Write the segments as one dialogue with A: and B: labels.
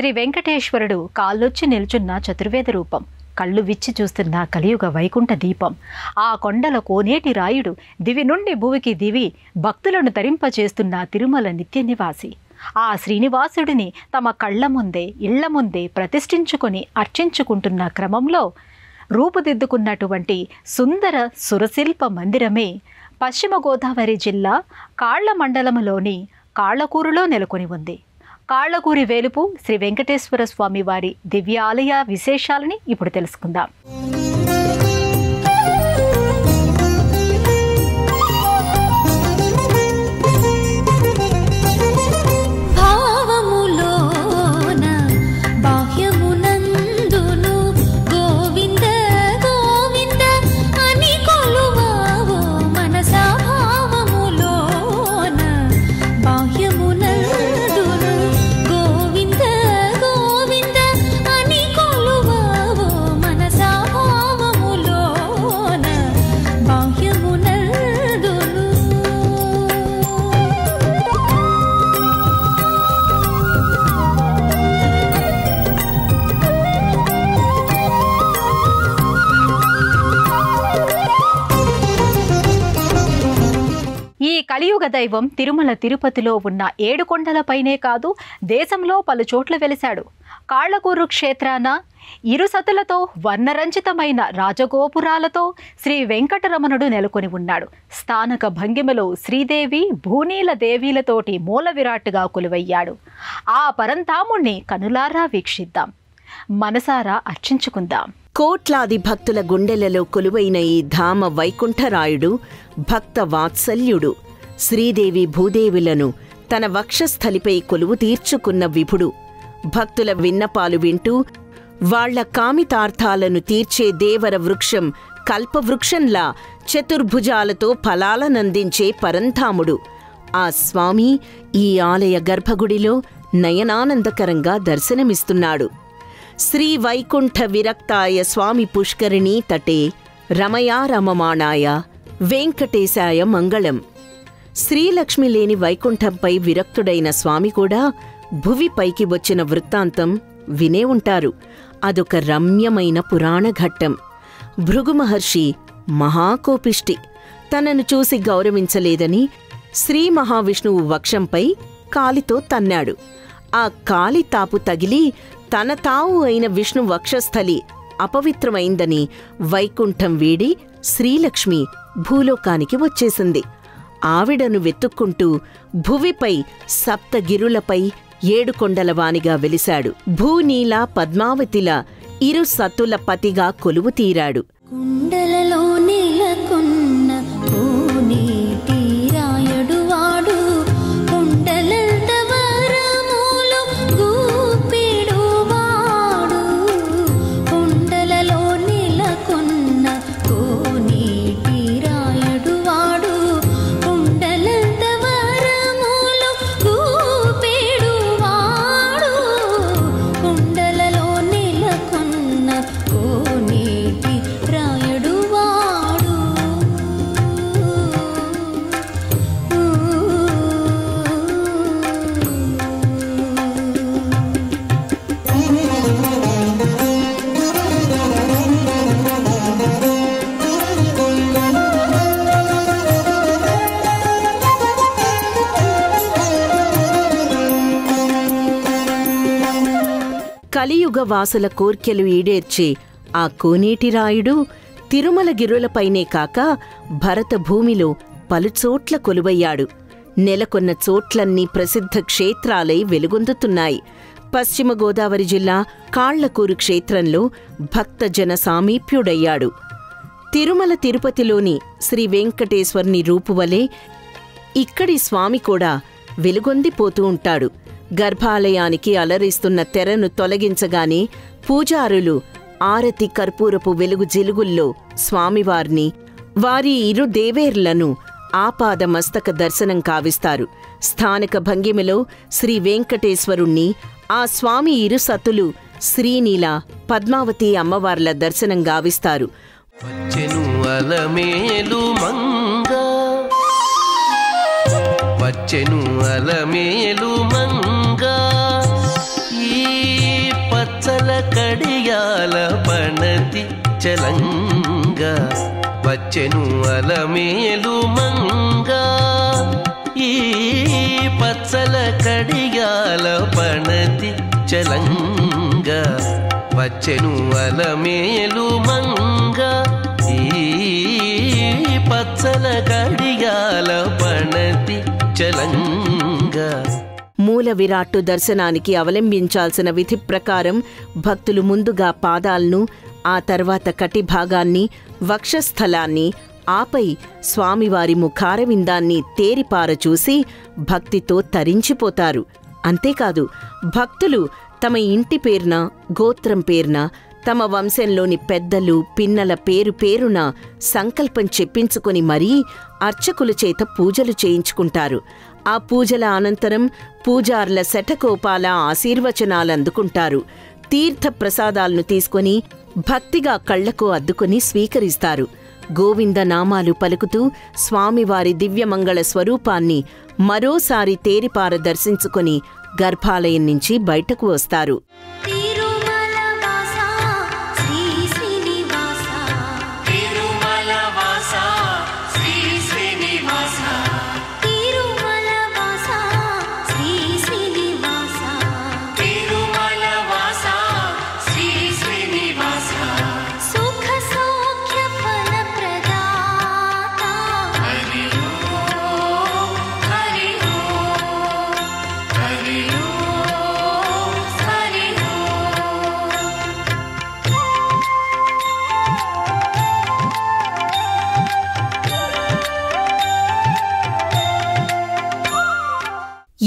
A: శ్రీ వెంకటేశ్వరుడు కాళ్ళొచ్చి నిల్చున్న చతుర్వేద రూపం, కళ్ళు విచ్చి చూస్తున్న కలియుగ వైకుంఠ దీపం. ఆ కొండల కోనేటి రాయుడు, దివి నుండి భువికి దివి భక్తులను తరింపచేస్తున్న తిరుమల నిత్య నివాసి. ఆ శ్రీనివాసుడిని తమ కళ్ల ముందే ఇళ్ల ముందే ప్రతిష్ఠించుకొని అర్చించుకుంటున్న క్రమంలో రూపుదిద్దుకున్నటువంటి సుందర సురశిల్ప మందిరమే పశ్చిమ గోదావరి జిల్లా కాళ్ల మండలంలోని కాళ్లకూరులో నెలకొని ఉంది. కాళ్లకూరి వేలుపు శ్రీ వెంకటేశ్వర స్వామి వారి దివ్యాలయ విశేషాలని ఇప్పుడు తెలుసుకుందాం. కలియుగ దైవం తిరుమల తిరుపతిలో ఉన్న 7 కొండలపైనే కాదు, దేశంలో పలు చోట్ల వెలిశాడు. కాళ్లకూరు క్షేత్రాన ఇరుసతులతో వర్ణరంజితమైన రాజగోపురాలతో శ్రీ వెంకటరమణుడు నెలకొని ఉన్నాడు. స్థానక భంగిమలో శ్రీదేవి భూనీల దేవీలతోటి మూల విరాట్టుగా కొలువయ్యాడు. ఆ పరంధాముణ్ణి కనులారా వీక్షిద్దాం, మనసారా అర్చించుకుందాం.
B: కోట్లాది భక్తుల గుండెలలో కొలువైన ఈ ధామ వైకుంఠరాయుడు భక్త వాత్సల్యుడు. శ్రీదేవి భూదేవులను తన వక్షస్థలిపై కొలువు తీర్చుకున్న విభుడు. భక్తుల విన్నపాలు వింటూ వాళ్ల కామితార్థాలను తీర్చే దేవర వృక్షం కల్పవృక్షంలా చతుర్భుజాలతో ఫలాలనందించే పరంధాముడు. ఆ స్వామి ఈ ఆలయ గర్భగుడిలో నయనానందకరంగా దర్శనమిస్తున్నాడు. శ్రీ వైకుంఠ విరక్తాయ స్వామి పుష్కరిణీ తటే రమయా రమమాణాయ వెంకటేశాయ మంగళం. శ్రీలక్ష్మి లేని వైకుంఠంపై విరక్తుడైన స్వామి కూడా భువి పైకి వచ్చిన వృత్తాంతం వినే ఉంటారు. అదొక రమ్యమైన పురాణ ఘట్టం. భృగు మహర్షి మహాకోపిష్టి. తనను చూసి గౌరవించలేదని శ్రీ మహావిష్ణువు వక్షంపై కాలితో తన్నాడు. ఆ కాలి తాపు తగిలి తన తావు అయిన విష్ణు వక్షస్థలి అపవిత్రమైందని వైకుంఠం వీడి శ్రీలక్ష్మి భూలోకానికి వచ్చేసింది. ఆవిడను వెతుక్కుంటూ భువిపై సప్తగిరులపై 7 కొండలవానిగా వెలిశాడు. భూనీల పద్మావతిల ఇరు సత్తుల పతిగా కొలువు తీరాడు.
C: కుండలలో నెలకొన్న కోనేటి రాయుడు వాడు, కుండలంత వరములు గూపెడు వాడు. కుండలలో నెలకొన్న కోనేటి రాయుడు వాడు, కుండలంత వరములు గూపెడు వాడు. కుండలలో నెలకొన్న కోనేటి రాయుడు వాడు.
B: కలియుగ వాసుల కోర్కెలు ఈడేర్చే ఆ కోనేటి రాయుడు తిరుమల గిరులపైనే కాక భరత భూమిలో పలుచోట్ల కొలువయ్యాడు. నెలకొన్న చోట్లన్నీ ప్రసిద్ధ క్షేత్రాలై వెలుగొందుతున్నాయి. పశ్చిమ గోదావరి జిల్లా కాళ్లకూరు క్షేత్రంలో భక్తజన సామీప్యుడయ్యాడు. తిరుమల తిరుపతిలోని శ్రీ వెంకటేశ్వరుని రూపువలే ఇక్కడి స్వామి కూడా వెలుగొందిపోతూ ఉంటాడు. గర్భాలయానికి అలరిస్తున్న తెరను తొలగించగానే పూజారులు ఆరతి కర్పూరపు వెలుగు జిలుగుల్లో స్వామివారిని, వారి ఇరు దేవేర్లను ఆపాద మస్తక దర్శనం కావిస్తారు. స్థానిక భంగిమలో శ్రీ వెంకటేశ్వరుణ్ణి, ఆ స్వామి ఇరు సతులు శ్రీనీల పద్మావతి అమ్మవార్ల దర్శనం గావిస్తారు.
D: వచ్చెను అలమేలు మంగా ఈ కడియాల పణతి చలంగా వచ్చెను అలమేలు మంగా ఈ పచ్చల కడియాల పణతి చలంగా వచ్చెను అలమేలు మంగా ఈ పచ్చల కడియాల పణతి చలంగా.
B: మూల విరాట్టు దర్శనానికి అవలంబించాల్సిన విధి ప్రకారం భక్తులు ముందుగా పాదాలను, ఆ తర్వాత కటిభాగాన్ని, వక్షస్థలాన్ని, ఆపై స్వామివారి ముఖారవిందాన్ని తేరిపార చూసి భక్తితో తరించిపోతారు. అంతేకాదు, భక్తులు తమ ఇంటి పేరున, గోత్రం పేరున, తమ వంశంలోని పెద్దలు, పిన్నల పేరు పేరున సంకల్పం చెప్పించుకొని మరీ అర్చకుల చేత పూజలు చేయించుకుంటారు. ఆ పూజల అనంతరం పూజార్ల శఠకోపాల ఆశీర్వచనాలందుకుంటారు. తీర్థ ప్రసాదాలను తీసుకొని భక్తిగా కళ్లకు అద్దుకొని స్వీకరిస్తారు. గోవింద నామాలు పలుకుతూ స్వామివారి దివ్యమంగళ స్వరూపాన్ని మరోసారి తేరిపార దర్శించుకొని గర్భాలయం నుంచి బయటకు వస్తారు.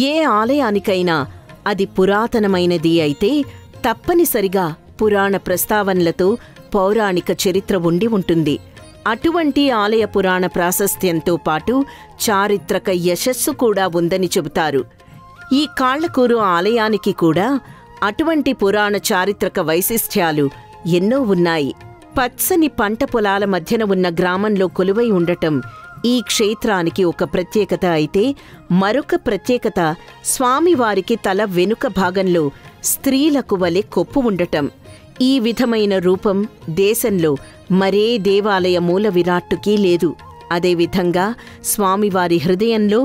B: ఏ ఆలయానికైనా అది పురాతనమైనది అయితే తప్పనిసరిగా పురాణ ప్రస్తావనలతో పౌరాణిక చరిత్ర ఉండి ఉంటుంది. అటువంటి ఆలయ పురాణ ప్రాశస్త్యంతో పాటు చారిత్రక యశస్సు కూడా ఉందని చెబుతారు. ఈ కాళ్లకూరు ఆలయానికి కూడా అటువంటి పురాణ చారిత్రక వైశిష్ట్యాలు ఎన్నో ఉన్నాయి. పచ్చని పంట పొలాల మధ్యన ఉన్న గ్రామంలో కొలువై ఉండటం ఈ క్షేత్రానికి ఒక ప్రత్యేకత అయితే, మరొక ప్రత్యేకత స్వామివారికి తల వెనుక భాగంలో స్త్రీలకు వలె కొప్పు ఉండటం. ఈ విధమైన రూపం దేశంలో మరే దేవాలయ మూల విరాట్టుకీ లేదు. అదేవిధంగా స్వామివారి హృదయంలో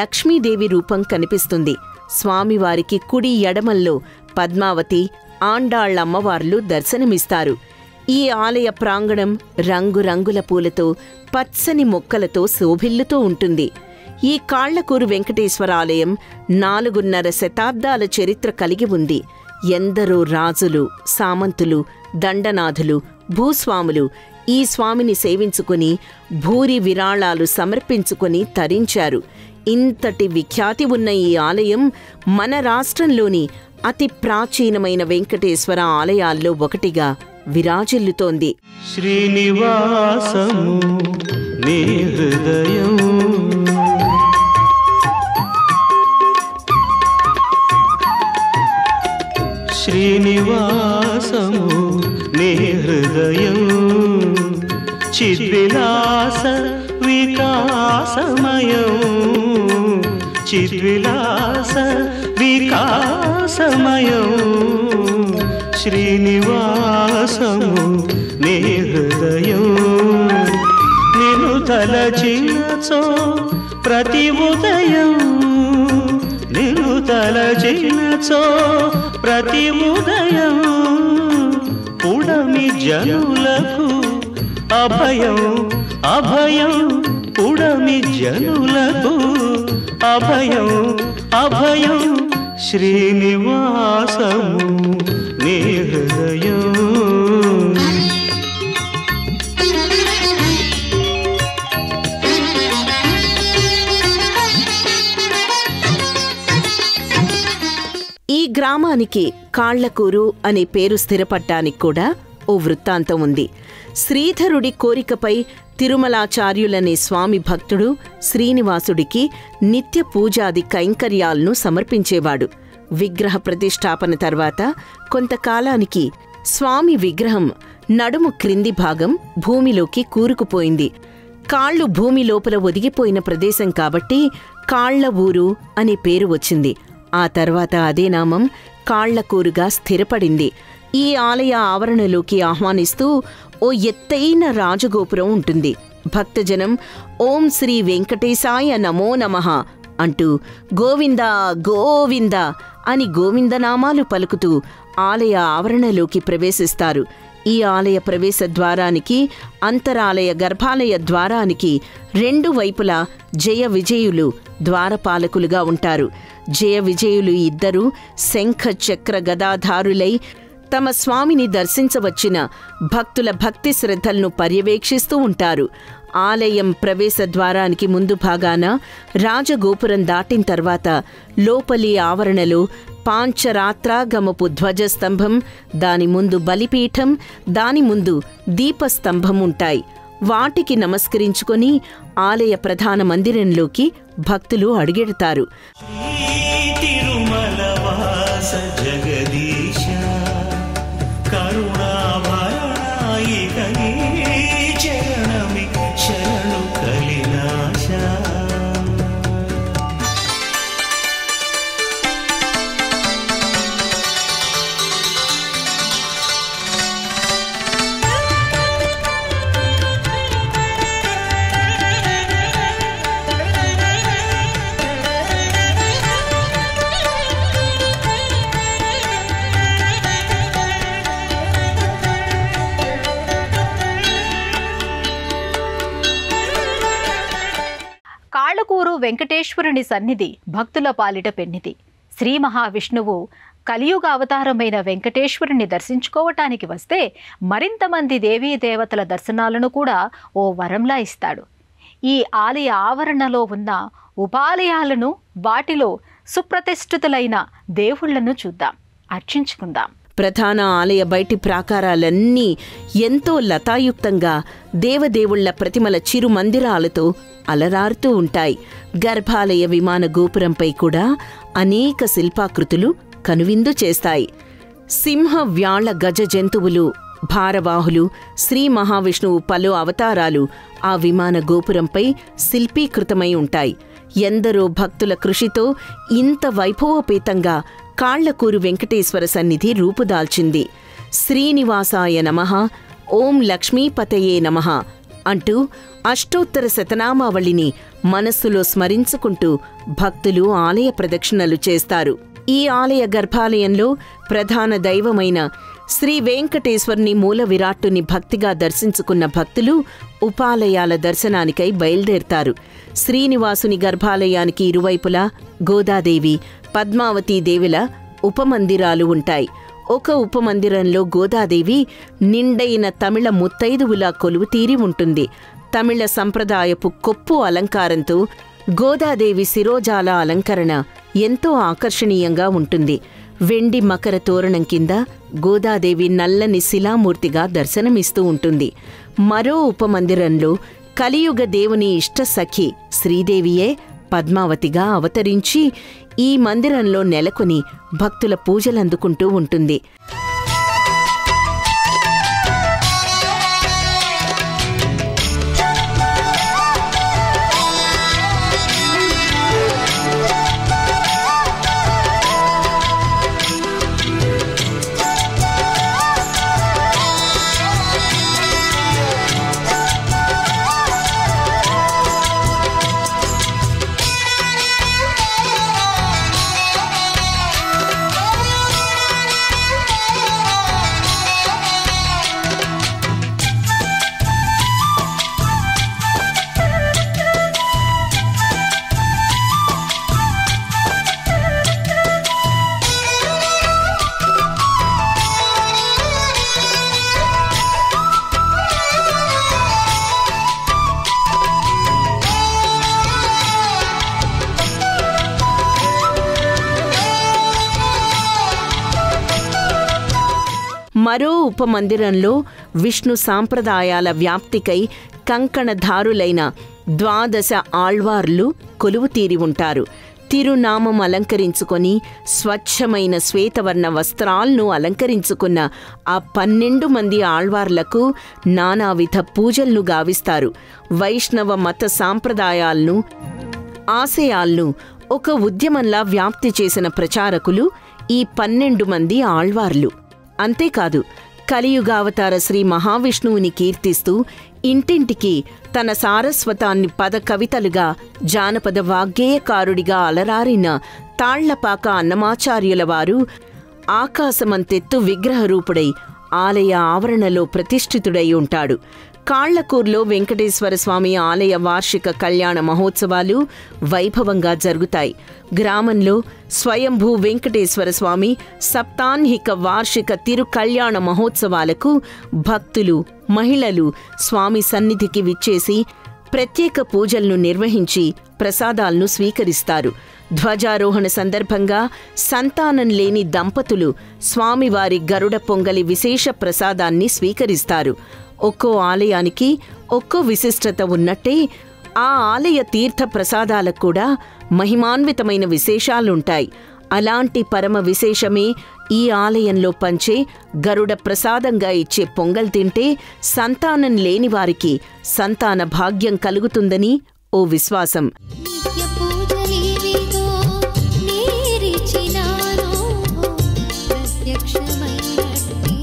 B: లక్ష్మీదేవి రూపం కనిపిస్తుంది. స్వామివారికి కుడి ఎడమల్లో పద్మావతి, ఆండాళ్లమ్మవార్లు దర్శనమిస్తారు. ఈ ఆలయ ప్రాంగణం రంగురంగుల పూలతో, పచ్చని మొక్కలతో శోభిల్లుతూ ఉంటుంది. ఈ కాళ్లకూరు వెంకటేశ్వర ఆలయం 4.5 శతాబ్దాల చరిత్ర కలిగి ఉంది. ఎందరో రాజులు, సామంతులు, దండనాథులు, భూస్వాములు ఈ స్వామిని సేవించుకుని భూరి విరాళాలు సమర్పించుకుని తరించారు. ఇంతటి విఖ్యాతి ఉన్న ఈ ఆలయం మన రాష్ట్రంలోని అతి ప్రాచీనమైన వెంకటేశ్వర ఆలయాల్లో ఒకటిగా విరాజిల్లుతోంది.
E: శ్రీనివాసము నీ హృదయం, శ్రీనివాసము నీ హృదయం, చిద్విలాస వికాసమయం, చిద్విలాస వికాసమయం, శ్రీనివాసము నీ హృదయం. నిన్ను తలచినచో ప్రతి ఉదయం, నిన్ను తలచినచో ప్రతి ఉదయం, పుడమి జనులకు అభయం అభయం, పుడమి జనులకు అభయం అభయం, శ్రీనివాసము నీ హృదయం.
B: ఈ గ్రామానికి కాళ్లకూరు అనే పేరు స్థిరపట్టానికి కూడా ఓ వృత్తాంతం ఉంది. శ్రీధరుడి కోరికపై తిరుమలాచార్యులనే స్వామి భక్తుడు శ్రీనివాసుడికి నిత్య పూజాది కైంకర్యాలను సమర్పించేవాడు. విగ్రహ ప్రతిష్ఠాపన తర్వాత కొంతకాలానికి స్వామి విగ్రహం నడుము క్రింది భాగం భూమిలోకి కూరుకుపోయింది. కాళ్లు భూమి లోపల ఒదిగిపోయిన ప్రదేశం కాబట్టి కాళ్ల ఊరు అనే పేరు వచ్చింది. ఆ తర్వాత అదే నామం కాళ్లకూరుగా స్థిరపడింది. ఈ ఆలయ ఆవరణలోకి ఆహ్వానిస్తూ ఓ ఎత్తైన రాజగోపురం ఉంటుంది. భక్తజనం ఓం శ్రీ వెంకటేశాయ నమో నమః అంటూ గోవింద గోవింద అని గోవిందనామాలు పలుకుతూ ఆలయ ఆవరణలోకి ప్రవేశిస్తారు. ఈ ఆలయ ప్రవేశ ద్వారానికి, అంతరాలయ గర్భాలయ ద్వారానికి 2 వైపులా జయ విజయులు ద్వారపాలకులుగా ఉంటారు. జయ విజయులు ఇద్దరూ శంఖ చక్ర గదాధారులై తమ స్వామిని దర్శించవచ్చిన భక్తుల భక్తి శ్రద్ధలను పర్యవేక్షిస్తూ ఉంటారు. ఆలయం ప్రవేశ ద్వారానికి ముందు భాగాన రాజగోపురం దాటిన తర్వాత లోపలి ఆవరణలో పాంచరాత్రాగమపు ధ్వజస్తంభం, దాని ముందు బలిపీఠం, దాని ముందు దీపస్తంభం ఉంటాయి. వాటికి నమస్కరించుకొని ఆలయ ప్రధాన మందిరంలోకి భక్తులు అడుగెడతారు.
A: కాళ్ళకూరు వెంకటేశ్వరుని సన్నిధి భక్తుల పాలిట పెన్నిది. శ్రీ మహావిష్ణువు కలియుగ అవతారమైన వెంకటేశ్వరుని దర్శించుకోవటానికి వస్తే మరింతమంది దేవీ దేవతల దర్శనాలను కూడా ఓ వరంలా ఇస్తాడు. ఈ ఆలయ ఆవరణలో ఉన్న ఉపాలయాలను, వాటిలో సుప్రతిష్ఠితులైన దేవుళ్లను చూద్దాం, అర్చించుకుందాం.
B: ప్రధాన ఆలయ బయటి ప్రాకారాలన్నీ ఎంతో లతాయుక్తంగా దేవదేవుళ్ల ప్రతిమల చిరు మందిరాలతో అలరారుతూ ఉంటాయి. గర్భాలయ విమాన గోపురంపై కూడా అనేక శిల్పాకృతులు కనువిందు చేస్తాయి. సింహ వ్యాళ గజ జంతువులు, భారవాహులు, శ్రీ మహావిష్ణువు పలు అవతారాలు ఆ విమాన గోపురంపై శిల్పీకృతమై ఉంటాయి. ఎందరో భక్తుల కృషితో ఇంత వైభవోపేతంగా కాళ్లకూరు వెంకటేశ్వర సన్నిధి రూపుదాల్చింది. శ్రీనివాసాయ నమః, ఓం లక్ష్మీపతయే నమః అంటూ అష్టోత్తర శతనామావళిని మనస్సులో స్మరించుకుంటూ భక్తులు ఆలయ ప్రదక్షిణలు చేస్తారు. ఈ ఆలయ గర్భాలయంలో ప్రధాన దైవమైన శ్రీ వెంకటేశ్వరుని మూల విరాట్టుని భక్తిగా దర్శించుకున్న భక్తులు ఉపాలయాల దర్శనానికై బయలుదేరతారు. శ్రీనివాసుని గర్భాలయానికి ఇరువైపులా గోదాదేవి, పద్మావతీదేవిల ఉపమందిరాలు ఉంటాయి. ఒక ఉపమందిరంలో గోదాదేవి నిండైన తమిళ ముత్తైదువులా కొలువుతీరి ఉంటుంది. తమిళ సంప్రదాయపు కొప్పు అలంకారంతో గోదాదేవి శిరోజాల అలంకరణ ఎంతో ఆకర్షణీయంగా ఉంటుంది. వెండి మకర తోరణం కింద గోదాదేవి నల్లని శిలామూర్తిగా దర్శనమిస్తూ ఉంటుంది. మరో ఉపమందిరంలో కలియుగ దేవుని ఇష్టసఖి శ్రీదేవియే పద్మావతిగా అవతరించి ఈ మందిరంలో నెలకొని భక్తుల పూజలందుకుంటూ ఉంటుంది. మరో ఉపమందిరంలో విష్ణు సాంప్రదాయాల వ్యాప్తికై కంకణధారులైన 12 ఆళ్వార్లు కొలువుతీరి ఉంటారు. తిరునామం అలంకరించుకొని స్వచ్ఛమైన శ్వేతవర్ణ వస్త్రాలను అలంకరించుకున్న ఆ 12 మంది ఆళ్వార్లకు నానావిధ పూజలను గావిస్తారు. వైష్ణవ మత సాంప్రదాయాలను, ఆశయాలను ఒక ఉద్యమంలా వ్యాప్తి చేసిన ప్రచారకులు ఈ 12 మంది ఆళ్వార్లు. అంతేకాదు కలియుగావతార శ్రీ మహావిష్ణువుని కీర్తిస్తూ ఇంటింటికి తన సారస్వతాన్ని పద కవితలుగా జానపద వాగ్గేయకారుడిగా అలరారిన తాళ్లపాక అన్నమాచార్యుల వారు ఆకాశమంతెత్తు విగ్రహరూపుడై ఆలయ ఆవరణలో ప్రతిష్ఠితుడై ఉంటాడు. కాళ్లకూర్లో వెంకటేశ్వర స్వామి ఆలయ వార్షిక కళ్యాణ మహోత్సవాలు వైభవంగా జరుగుతాయి. గ్రామంలో స్వయంభూ వెంకటేశ్వర స్వామి సప్తాహ్నిక వార్షిక తిరు కళ్యాణ మహోత్సవాలకు భక్తులు, మహిళలు స్వామి సన్నిధికి విచ్చేసి ప్రత్యేక పూజలను నిర్వహించి ప్రసాదాలను స్వీకరిస్తారు. ధ్వజారోహణ సందర్భంగా సంతానం లేని దంపతులు స్వామివారి గరుడ పొంగలి విశేష ప్రసాదాన్ని స్వీకరిస్తారు. ఒక్కో ఆలయానికి ఒక్కో విశిష్టత ఉన్నట్టే ఆ ఆలయ తీర్థ ప్రసాదాలకు కూడా మహిమాన్వితమైన విశేషాలుంటాయి. అలాంటి పరమ విశేషమే ఈ ఆలయంలో పంచే గరుడ ప్రసాదంగా ఇచ్చే పొంగల్ తింటే సంతానం లేని వారికి సంతాన భాగ్యం కలుగుతుందని ఓ విశ్వాసం.
C: నిత్య పూజలేవిగో నేరిచినాను ప్రత్యక్షమైనట్టి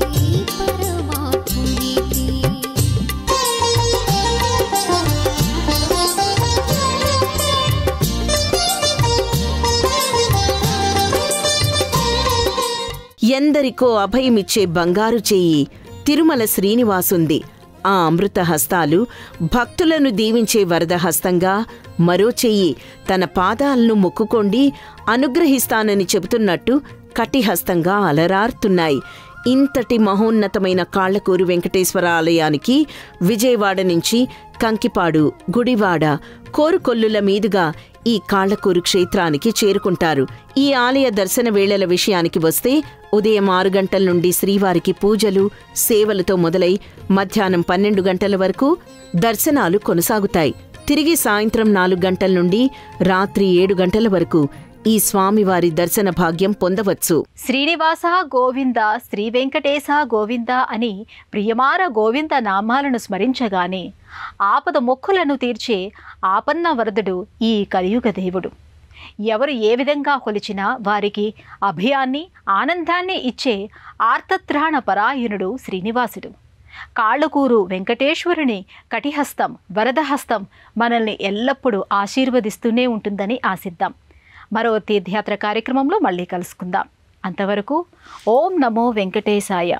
C: పరమాత్మునికి.
B: ఎందరికో అభయమిచ్చే బంగారు చెయ్యి తిరుమల శ్రీనివాసుంది. ఆ అమృత హస్తాలు భక్తులను దీవించే వరదహస్తంగా, మరో చెయ్యి తన పాదాలను మొక్కుకోండి అనుగ్రహిస్తానని చెబుతున్నట్టు కటిహస్తంగా అలరారుతున్నాయి. ఇంతటి మహోన్నతమైన కాళ్లకూరు వెంకటేశ్వర ఆలయానికి విజయవాడ నుంచి కంకిపాడు, గుడివాడ, కోరుకొల్లుల మీదుగా ఈ కాళ్లకూరు క్షేత్రానికి చేరుకుంటారు. ఈ ఆలయ దర్శన వేళల విషయానికి వస్తే ఉదయం 6 గంటల నుండి శ్రీవారికి పూజలు, సేవలతో మొదలై మధ్యాహ్నం 12 గంటల వరకు దర్శనాలు కొనసాగుతాయి. తిరిగి సాయంత్రం 4 గంటల నుండి రాత్రి 7 గంటల వరకు ఈ స్వామివారి దర్శన భాగ్యం పొందవచ్చు.
A: శ్రీనివాస గోవింద, శ్రీ వెంకటేశ గోవింద అని ప్రియమార గోవింద నామాలను స్మరించగానే ఆపద మొక్కులను తీర్చే ఆపన్న వరదుడు ఈ కలియుగ దేవుడు. ఎవరు ఏ విధంగా కొలిచినా వారికి అభయాన్ని, ఆనందాన్ని ఇచ్చే ఆర్తత్రాణ పరాయణుడు శ్రీనివాసుడు. కాళ్లకూరు వెంకటేశ్వరుని కటిహస్తం, వరదహస్తం మనల్ని ఎల్లప్పుడూ ఆశీర్వదిస్తూనే ఉంటుందని ఆశిద్దాం. మరో తీర్థయాత్ర కార్యక్రమంలో మళ్ళీ కలుసుకుందాం. అంతవరకు ఓం నమో వెంకటేశాయ.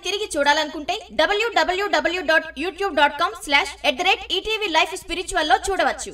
F: తిరిగి చూడాలనుకుంటే www.youtube.com/@etvlifespiritual లో చూడవచ్చు.